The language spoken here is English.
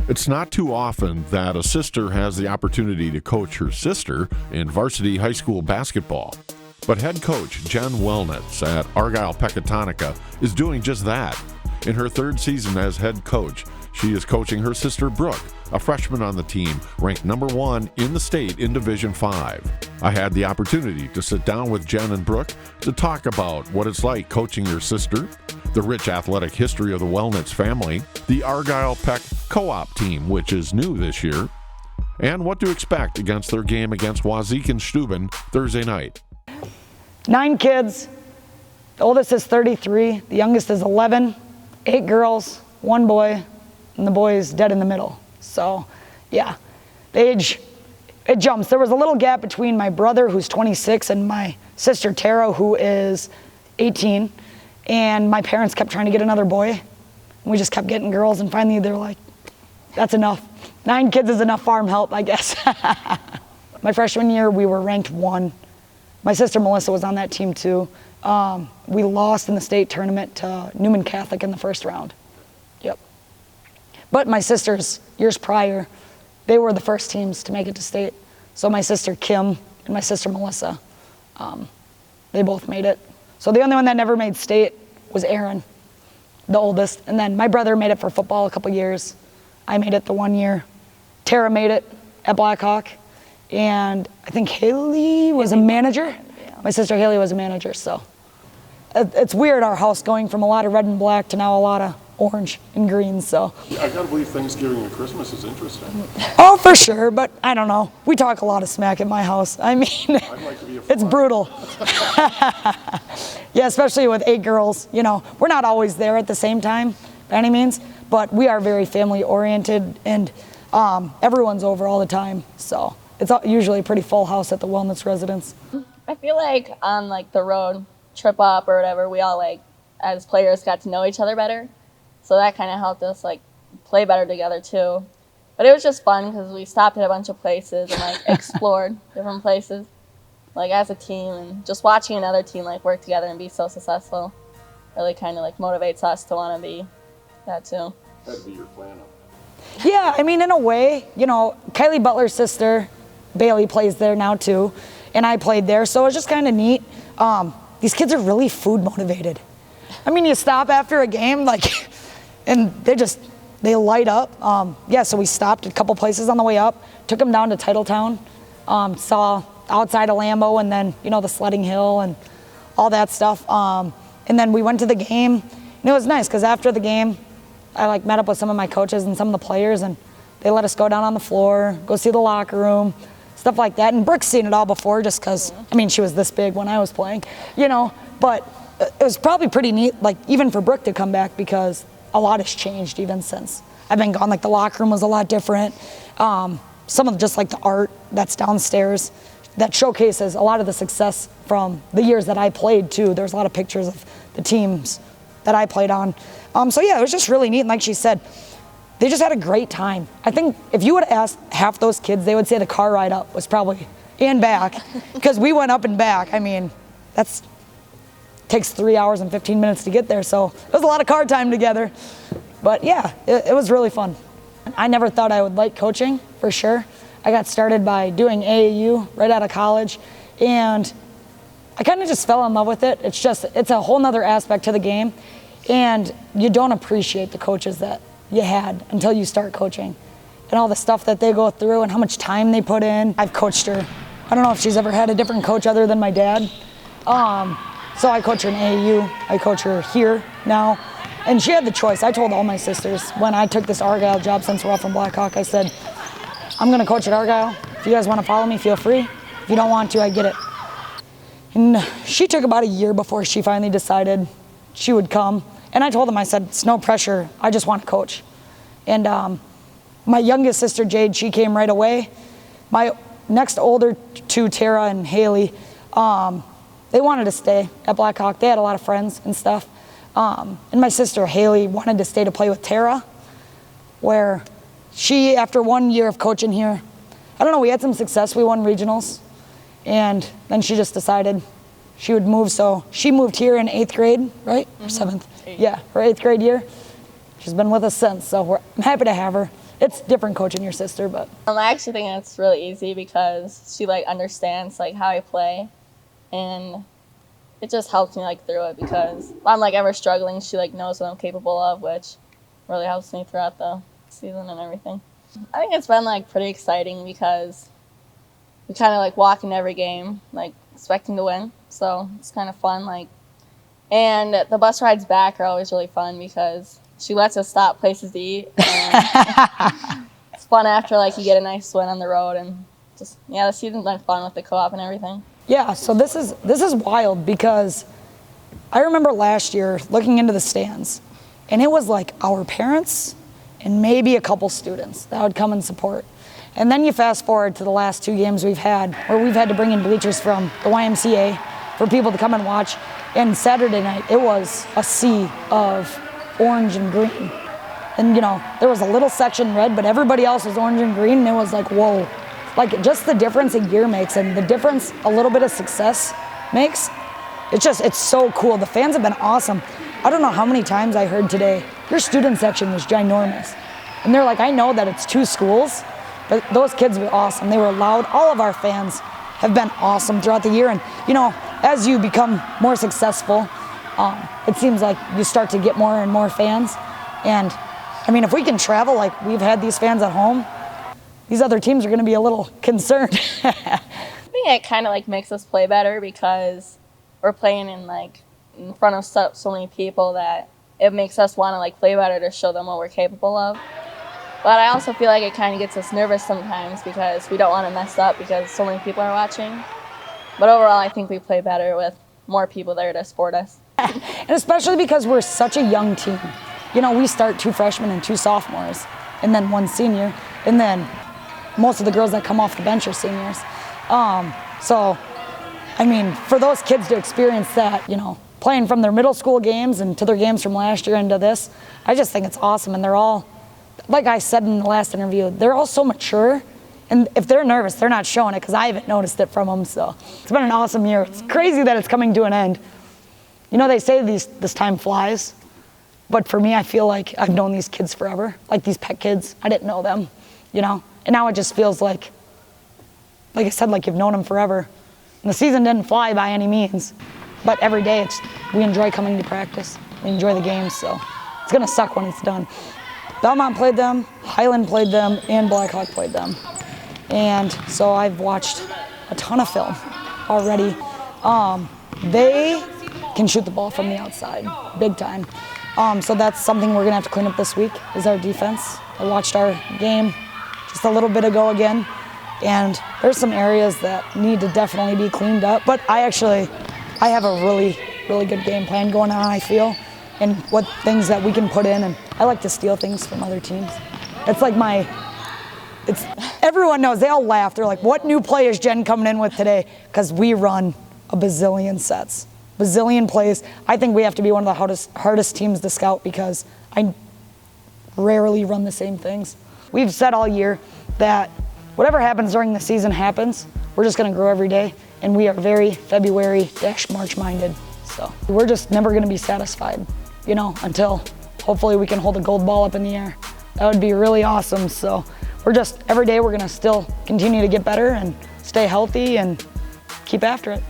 It's not too often that a sister has the opportunity to coach her sister in varsity high school basketball. But head coach Jen Wellnitz at Argyle-Pecatonica is doing just that. In her third season as head coach, she is coaching her sister Brooke, a freshman on the team, ranked number 1 in the state in Division 5. I had the opportunity to sit down with Jen and Brooke to talk about what it's like coaching your sister, the rich athletic history of the Wellnitz family, the Argyle-Peck co-op team, which is new this year, and what to expect against their game against Wazeek and Steuben Thursday night. 9 kids. The oldest is 33. The youngest is 11. 8 girls, 1 boy, and the boy is dead in the middle. So, yeah, the age, it jumps. There was a little gap between my brother, who's 26, and my sister, Tara, who is 18. And my parents kept trying to get another boy. And we just kept getting girls, and finally they're like, that's enough. 9 kids is enough farm help, I guess. My freshman year, we were ranked 1. My sister Melissa was on that team too. We lost in the state tournament to Newman Catholic in the first round. Yep. But my sisters, years prior, they were the first teams to make it to state. So my sister Kim and my sister Melissa, they both made it. So the only one that never made state was Aaron, the oldest. And then my brother made it for football a couple years. I made it the 1 year. Tara made it at Blackhawk. And I think Haley was a manager. Yeah. My sister Haley was a manager, so. It's weird, our house going from a lot of red and black to now a lot of orange and green, so. Yeah, I gotta believe Thanksgiving and Christmas is interesting. Oh, for sure, but I don't know. We talk a lot of smack at my house. I mean, I'd like to be a it's brutal. Yeah, especially with 8 girls. You know, we're not always there at the same time, by any means, but we are very family oriented, and everyone's over all the time, so. It's usually a pretty full house at the Wellnitz residence. I feel like on like the road trip up or whatever, we all like as players got to know each other better. So that kind of helped us like play better together too. But it was just fun because we stopped at a bunch of places and like explored different places like as a team, and just watching another team like work together and be so successful really kind of like motivates us to want to be that too. That'd be your plan. Yeah, I mean, in a way, you know, Kylie Butler's sister, Bailey, plays there now too, and I played there, so it was just kind of neat. These kids are really food motivated. I mean, you stop after a game, like, and they light up. Yeah, so we stopped at a couple places on the way up, took them down to Titletown, saw outside of Lambeau, and then, you know, the sledding hill and all that stuff. And then we went to the game, and it was nice, because after the game, I like met up with some of my coaches and some of the players, and they let us go down on the floor, go see the locker room, stuff like that. And Brooke's seen it all before, just because, I mean, she was this big when I was playing, you know. But it was probably pretty neat, like, even for Brooke to come back, because a lot has changed even since I've been gone. Like, the locker room was a lot different. Some of just, like, the art that's downstairs that showcases a lot of the success from the years that I played, too. There's a lot of pictures of the teams that I played on. So, yeah, it was just really neat. And like she said, they just had a great time. I think if you would have asked half those kids, they would say the car ride up was probably and back, because we went up and back. I mean, takes 3 hours and 15 minutes to get there, so it was a lot of car time together. But yeah, it was really fun. I never thought I would like coaching, for sure. I got started by doing AAU right out of college, and I kind of just fell in love with it. It's a whole nother aspect to the game, and you don't appreciate the coaches that you had until you start coaching, and all the stuff that they go through and how much time they put in. I've coached her. I don't know if she's ever had a different coach other than my dad. So I coach her in AAU. I coach her here now. And she had the choice. I told all my sisters when I took this Argyle job, since we're all from Blackhawk, I said, I'm gonna coach at Argyle. If you guys wanna follow me, feel free. If you don't want to, I get it. And she took about a year before she finally decided she would come. And I told them, I said, it's no pressure, I just want to coach. And my youngest sister, Jade, she came right away. My next older 2, Tara and Haley, they wanted to stay at Blackhawk. They had a lot of friends and stuff. And my sister, Haley, wanted to stay to play with Tara, where she, after 1 year of coaching here, I don't know, we had some success, we won regionals, and then she just decided she would move, so she moved here in 8th grade, right? Or 7th? 8th. Yeah, her 8th grade year. She's been with us since, so I'm happy to have her. it's different coaching your sister, but. I actually think it's really easy because she like understands like how I play, and it just helps me like through it because if I'm like ever struggling, she like knows what I'm capable of, which really helps me throughout the season and everything. I think it's been like pretty exciting because we kind of like walk in every game like expecting to win, so it's kind of fun. Like, and the bus rides back are always really fun because she lets us stop places to eat. And it's fun after like you get a nice win on the road, and just the season's been fun with the co-op and everything. Yeah, so this is wild because I remember last year looking into the stands, and it was like our parents and maybe a couple students that would come and support. And then you fast forward to the last 2 games we've had where we've had to bring in bleachers from the YMCA for people to come and watch. And Saturday night, it was a sea of orange and green. And there was a little section red, but everybody else was orange and green, and it was like, whoa. Like just the difference a year makes and the difference a little bit of success makes, it's so cool. The fans have been awesome. I don't know how many times I heard today, your student section was ginormous. And they're like, I know that it's 2 schools, but those kids were awesome. They were loud. All of our fans have been awesome throughout the year. And as you become more successful, it seems like you start to get more and more fans. And I mean, if we can travel like we've had these fans at home, these other teams are going to be a little concerned. I think it kind of like makes us play better because we're playing in front of so many people that it makes us want to like play better to show them what we're capable of. But I also feel like it kind of gets us nervous sometimes because we don't want to mess up because so many people are watching. But overall, I think we play better with more people there to support us. And especially because we're such a young team. We start 2 freshmen and 2 sophomores, and then 1 senior, and then most of the girls that come off the bench are seniors. So, I mean, for those kids to experience that, playing from their middle school games and to their games from last year into this, I just think it's awesome. And they're all, like I said in the last interview, they're all so mature. And if they're nervous, they're not showing it because I haven't noticed it from them. So it's been an awesome year. It's crazy that it's coming to an end. They say this time flies. But for me, I feel like I've known these kids forever. Like these pet kids, I didn't know them, And now it just feels like I said, like you've known them forever. And the season didn't fly by any means. But every day, we enjoy coming to practice. We enjoy the games, so it's going to suck when it's done. Belmont played them, Highland played them, and Blackhawk played them. And so I've watched a ton of film already. They can shoot the ball from the outside, big time. So that's something we're going to have to clean up this week, is our defense. I watched our game just a little bit ago again, and there's some areas that need to definitely be cleaned up. But I have a really, really good game plan going on, I feel, and what things that we can put in, and I like to steal things from other teams. It's like everyone knows, they all laugh. They're like, what new play is Jen coming in with today? Because we run a bazillion sets, bazillion plays. I think we have to be one of the hardest teams to scout because I rarely run the same things. We've said all year that whatever happens during the season happens. We're just going to grow every day, and we are very February-March minded. So we're just never going to be satisfied, until hopefully we can hold a gold ball up in the air. That would be really awesome. So every day we're going to still continue to get better and stay healthy and keep after it.